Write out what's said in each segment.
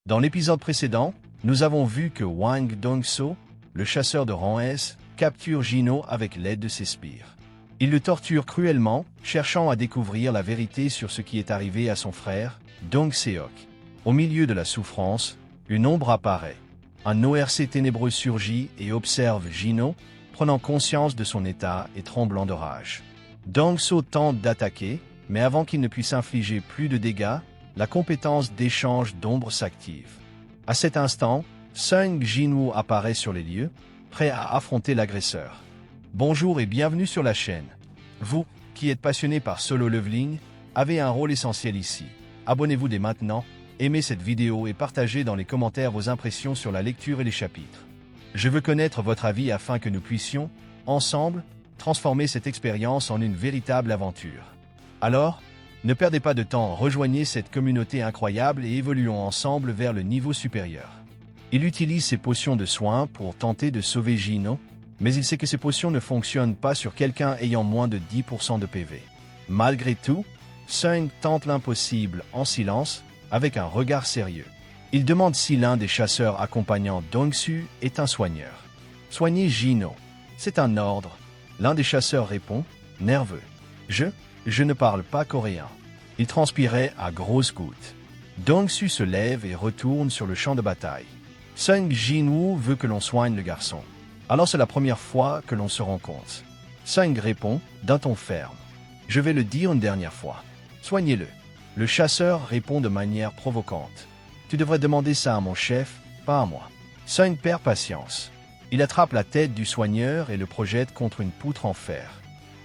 Dans l'épisode précédent, nous avons vu que Wang Dongso, le chasseur de rang S, capture Jino avec l'aide de ses sbires. Il le torture cruellement, cherchant à découvrir la vérité sur ce qui est arrivé à son frère, Dong Seok. Au milieu de la souffrance, une ombre apparaît. Un ORC ténébreux surgit et observe Jino, prenant conscience de son état et tremblant de rage. Dongso tente d'attaquer, mais avant qu'il ne puisse infliger plus de dégâts, la compétence d'échange d'ombre s'active. À cet instant, Sung Jinwoo apparaît sur les lieux, prêt à affronter l'agresseur. Bonjour et bienvenue sur la chaîne. Vous, qui êtes passionné par solo leveling, avez un rôle essentiel ici. Abonnez-vous dès maintenant, aimez cette vidéo et partagez dans les commentaires vos impressions sur la lecture et les chapitres. Je veux connaître votre avis afin que nous puissions, ensemble, transformer cette expérience en une véritable aventure. Alors, ne perdez pas de temps, rejoignez cette communauté incroyable et évoluons ensemble vers le niveau supérieur. Il utilise ses potions de soins pour tenter de sauver Jino, mais il sait que ces potions ne fonctionnent pas sur quelqu'un ayant moins de 10% de PV. Malgré tout, Sung tente l'impossible en silence, avec un regard sérieux. Il demande si l'un des chasseurs accompagnant Dongsu est un soigneur. Soigner Jino, c'est un ordre. L'un des chasseurs répond, nerveux. Je ne parle pas coréen. Il transpirait à grosses gouttes. Dongsu se lève et retourne sur le champ de bataille. Sung Jinwoo veut que l'on soigne le garçon. Alors c'est la première fois que l'on se rencontre. Sung répond d'un ton ferme. Je vais le dire une dernière fois. Soignez-le. Le chasseur répond de manière provocante. Tu devrais demander ça à mon chef, pas à moi. Sung perd patience. Il attrape la tête du soigneur et le projette contre une poutre en fer.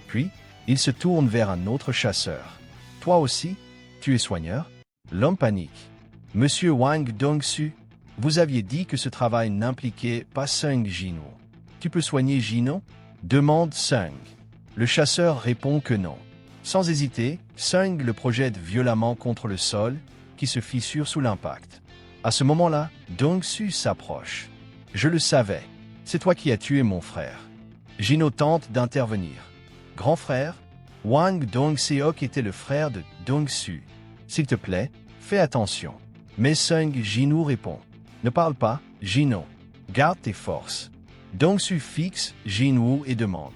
Puis, il se tourne vers un autre chasseur. Toi aussi, tu es soigneur? L'homme panique. Monsieur Wang Dongsu, vous aviez dit que ce travail n'impliquait pas Sung Jinwoo. Tu peux soigner Jino? Demande Sung. Le chasseur répond que non. Sans hésiter, Sung le projette violemment contre le sol, qui se fissure sous l'impact. À ce moment-là, Dongsu s'approche. Je le savais. C'est toi qui as tué mon frère. Jino tente d'intervenir. Grand frère, Wang Dongseok était le frère de Dongsu. S'il te plaît, fais attention. Mais Sung Jinwoo répond. Ne parle pas, Jino. Garde tes forces. Dongsu fixe Jinwoo et demande.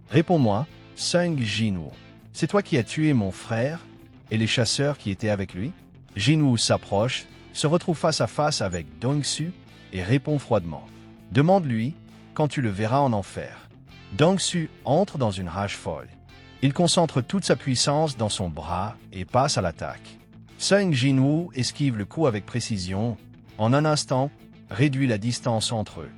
Réponds-moi, Sung Jinwoo. C'est toi qui as tué mon frère et les chasseurs qui étaient avec lui? Jinwoo s'approche, se retrouve face à face avec Dongsu et répond froidement. Demande-lui quand tu le verras en enfer. Dongsu entre dans une rage folle. Il concentre toute sa puissance dans son bras et passe à l'attaque. Sung Jinwoo esquive le coup avec précision. En un instant, réduit la distance entre eux.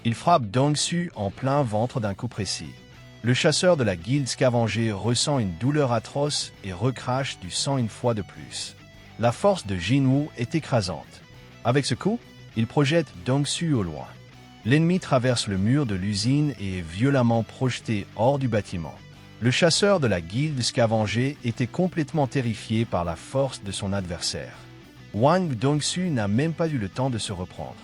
Il frappe Dongsu en plein ventre d'un coup précis. Le chasseur de la guilde Scavenger ressent une douleur atroce et recrache du sang une fois de plus. La force de Jinwoo est écrasante. Avec ce coup, il projette Dongsu au loin. L'ennemi traverse le mur de l'usine et est violemment projeté hors du bâtiment. Le chasseur de la guilde Scavenger était complètement terrifié par la force de son adversaire. Wang Dongsu n'a même pas eu le temps de se reprendre.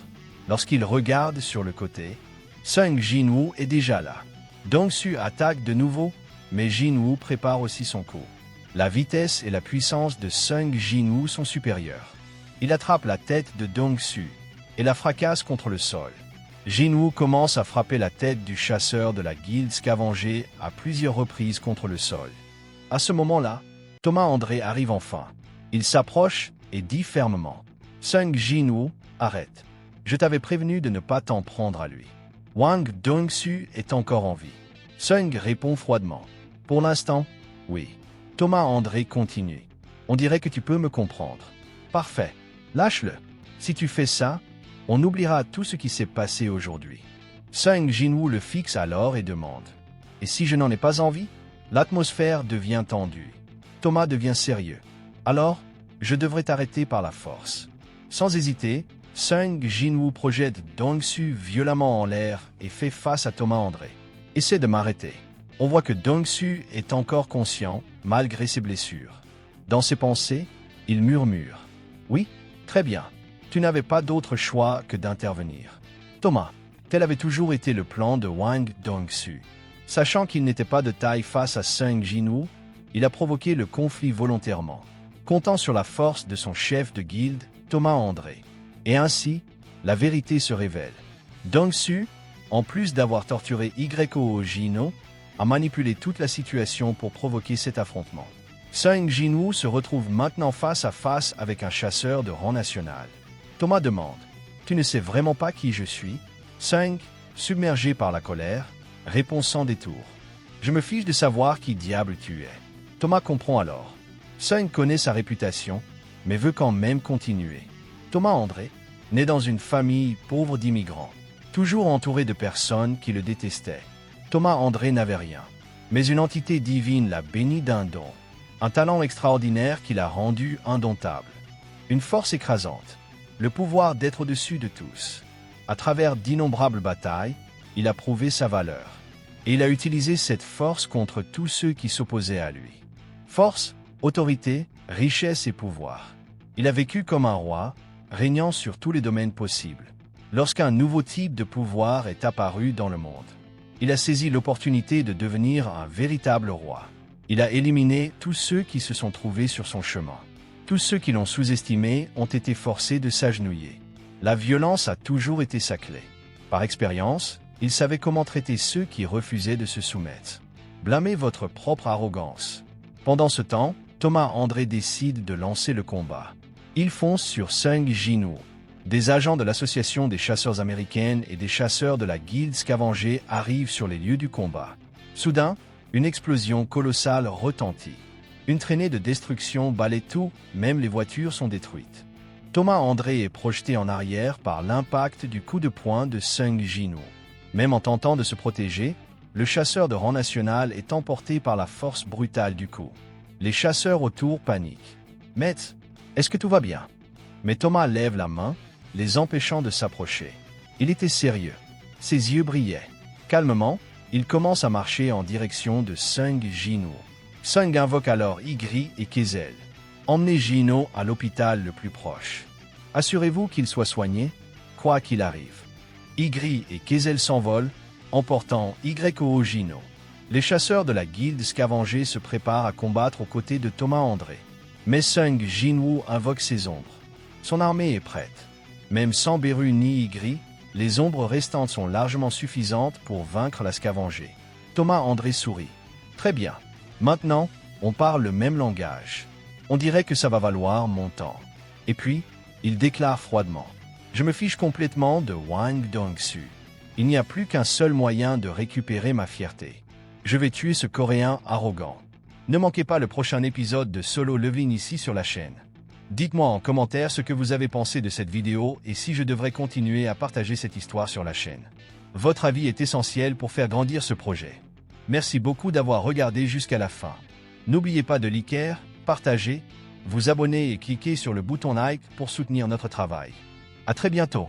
Lorsqu'il regarde sur le côté, Sung Jinwoo est déjà là. Dongsu attaque de nouveau, mais Jinwoo prépare aussi son coup. La vitesse et la puissance de Sung Jinwoo sont supérieures. Il attrape la tête de Dongsu et la fracasse contre le sol. Jinwoo commence à frapper la tête du chasseur de la guilde Scavenger à plusieurs reprises contre le sol. À ce moment-là, Thomas André arrive enfin. Il s'approche et dit fermement. Sung Jinwoo, arrête. Je t'avais prévenu de ne pas t'en prendre à lui. Wang Dongsu est encore en vie. Sung répond froidement. Pour l'instant, oui. Thomas André continue. On dirait que tu peux me comprendre. Parfait. Lâche-le. Si tu fais ça, on oubliera tout ce qui s'est passé aujourd'hui. Sung Jinwoo le fixe alors et demande. Et si je n'en ai pas envie? L'atmosphère devient tendue. Thomas devient sérieux. Alors, je devrais t'arrêter par la force. Sans hésiter, Sung Jinwoo projette Dongsu violemment en l'air et fait face à Thomas André. Essaie de m'arrêter. On voit que Dongsu est encore conscient, malgré ses blessures. Dans ses pensées, il murmure. Oui, très bien. Tu n'avais pas d'autre choix que d'intervenir. Thomas, tel avait toujours été le plan de Wang Dongsu. Sachant qu'il n'était pas de taille face à Sung Jinwoo, il a provoqué le conflit volontairement. Comptant sur la force de son chef de guilde, Thomas André. Et ainsi, la vérité se révèle. Dong-su, en plus d'avoir torturé Yeo Jin-woo, a manipulé toute la situation pour provoquer cet affrontement. Sung Jin-woo se retrouve maintenant face à face avec un chasseur de rang national. Thomas demande « Tu ne sais vraiment pas qui je suis ?» Sung, submergé par la colère, répond sans détour « Je me fiche de savoir qui diable tu es. » Thomas comprend alors. Sung connaît sa réputation, mais veut quand même continuer. Thomas André, né dans une famille pauvre d'immigrants, toujours entouré de personnes qui le détestaient. Thomas André n'avait rien, mais une entité divine l'a béni d'un don, un talent extraordinaire qui l'a rendu indomptable, une force écrasante, le pouvoir d'être au-dessus de tous. À travers d'innombrables batailles, il a prouvé sa valeur, et il a utilisé cette force contre tous ceux qui s'opposaient à lui. Force, autorité, richesse et pouvoir. Il a vécu comme un roi, régnant sur tous les domaines possibles. Lorsqu'un nouveau type de pouvoir est apparu dans le monde, il a saisi l'opportunité de devenir un véritable roi. Il a éliminé tous ceux qui se sont trouvés sur son chemin. Tous ceux qui l'ont sous-estimé ont été forcés de s'agenouiller. La violence a toujours été sa clé. Par expérience, il savait comment traiter ceux qui refusaient de se soumettre. Blâmez votre propre arrogance. Pendant ce temps, Thomas André décide de lancer le combat. Il fonce sur Sung Jin-woo. Des agents de l'Association des chasseurs américaines et des chasseurs de la Guilde Scavenger arrivent sur les lieux du combat. Soudain, une explosion colossale retentit. Une traînée de destruction balaie tout, même les voitures sont détruites. Thomas André est projeté en arrière par l'impact du coup de poing de Sung Jin-woo. Même en tentant de se protéger, le chasseur de rang national est emporté par la force brutale du coup. Les chasseurs autour paniquent. « Maître, est-ce que tout va bien ?» Mais Thomas lève la main, les empêchant de s'approcher. Il était sérieux. Ses yeux brillaient. Calmement, il commence à marcher en direction de Sung Jin-woo. Sung invoque alors Ygri et Keizel. Emmenez Jin-woo à l'hôpital le plus proche. Assurez-vous qu'il soit soigné, quoi qu'il arrive. Ygri et Keizel s'envolent, emportant Yeo Jin-woo. Les chasseurs de la Guilde Scavenger se préparent à combattre aux côtés de Thomas André. Mais Sung Jin-woo invoque ses ombres. Son armée est prête. Même sans Beru ni Ygri, les ombres restantes sont largement suffisantes pour vaincre la Scavenger. Thomas André sourit. Très bien. Maintenant, on parle le même langage. On dirait que ça va valoir mon temps. Et puis, il déclare froidement. Je me fiche complètement de Hwang Dong-su. Il n'y a plus qu'un seul moyen de récupérer ma fierté. Je vais tuer ce Coréen arrogant. Ne manquez pas le prochain épisode de Solo Leveling ici sur la chaîne. Dites-moi en commentaire ce que vous avez pensé de cette vidéo et si je devrais continuer à partager cette histoire sur la chaîne. Votre avis est essentiel pour faire grandir ce projet. Merci beaucoup d'avoir regardé jusqu'à la fin. N'oubliez pas de liker, partager, vous abonner et cliquer sur le bouton like pour soutenir notre travail. À très bientôt.